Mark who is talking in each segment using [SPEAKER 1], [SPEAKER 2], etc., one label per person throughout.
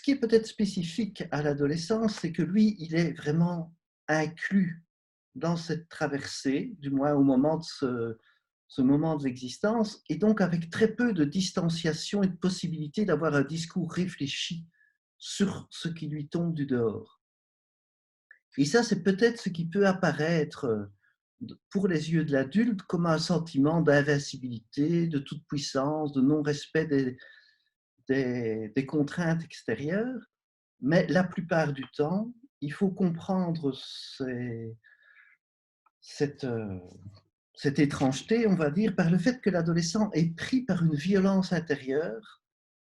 [SPEAKER 1] qui est peut-être spécifique à l'adolescence, c'est que lui, il est vraiment inclus dans cette traversée, du moins au moment de ce moment de l'existence, et donc avec très peu de distanciation et de possibilité d'avoir un discours réfléchi sur ce qui lui tombe du dehors. Et ça, c'est peut-être ce qui peut apparaître pour les yeux de l'adulte comme un sentiment d'invincibilité, de toute puissance, de non-respect des contraintes extérieures. Mais la plupart du temps, il faut comprendre cette, cette étrangeté, on va dire, par le fait que l'adolescent est pris par une violence intérieure,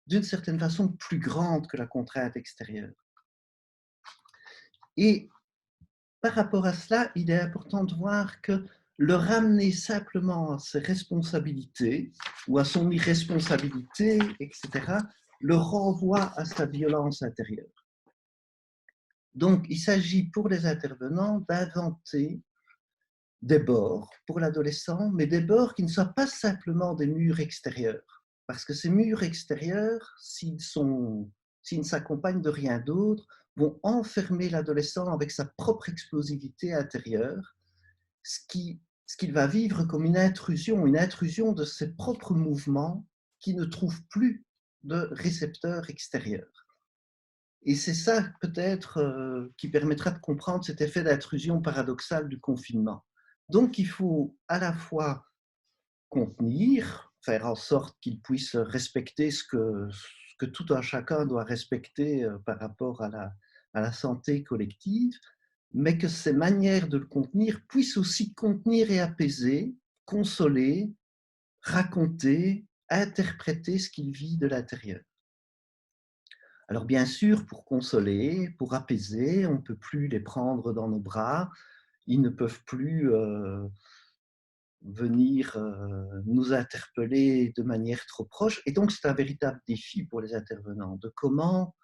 [SPEAKER 1] d'une certaine façon plus grande que la contrainte extérieure. Et par rapport à cela, il est important de voir que le ramener simplement à ses responsabilités ou à son irresponsabilité, etc., le renvoie à sa violence intérieure. Donc, il s'agit pour les intervenants d'inventer des bords pour l'adolescent, mais des bords qui ne soient pas simplement des murs extérieurs. Parce que ces murs extérieurs, s'ils ne s'accompagnent de rien d'autre, vont enfermer l'adolescent avec sa propre explosivité intérieure, ce qu'il va vivre comme une intrusion de ses propres mouvements qui ne trouvent plus de récepteurs extérieurs. Et c'est ça peut-être qui permettra de comprendre cet effet d'intrusion paradoxale du confinement. Donc il faut à la fois contenir, faire en sorte qu'il puisse respecter ce que tout un chacun doit respecter par rapport à la santé collective, mais que ces manières de le contenir puissent aussi contenir et apaiser, consoler, raconter, interpréter ce qu'il vit de l'intérieur. Alors bien sûr, pour consoler, pour apaiser, on ne peut plus les prendre dans nos bras, ils ne peuvent plus venir nous interpeller de manière trop proche. Et donc c'est un véritable défi pour les intervenants, de comment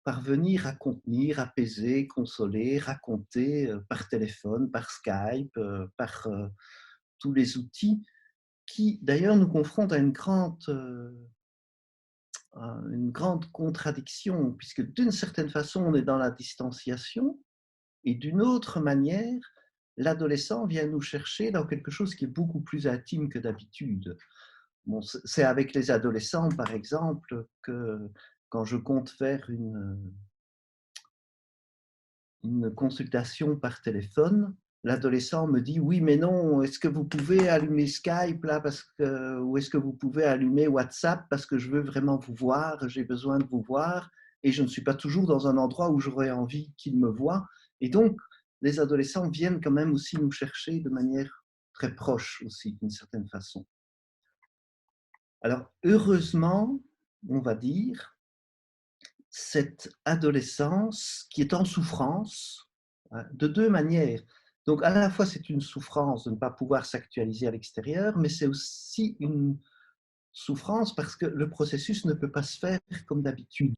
[SPEAKER 1] parvenir à contenir, apaiser, consoler, raconter par téléphone, par Skype, par tous les outils qui d'ailleurs nous confrontent à une grande contradiction, puisque d'une certaine façon, on est dans la distanciation, et d'une autre manière, l'adolescent vient nous chercher dans quelque chose qui est beaucoup plus intime que d'habitude. Bon, c'est avec les adolescents, par exemple, que quand je compte faire une consultation par téléphone, l'adolescent me dit: «Oui, mais non, est-ce que vous pouvez allumer Skype là parce que ou est-ce que vous pouvez allumer WhatsApp parce que je veux vraiment vous voir, j'ai besoin de vous voir et je ne suis pas toujours dans un endroit où j'aurais envie qu'il me voie». Et donc, les adolescents viennent quand même aussi nous chercher de manière très proche aussi, d'une certaine façon. Alors, heureusement, on va dire, cette adolescence qui est en souffrance, hein, de deux manières. Donc, à la fois, c'est une souffrance de ne pas pouvoir s'actualiser à l'extérieur, mais c'est aussi une souffrance parce que le processus ne peut pas se faire comme d'habitude.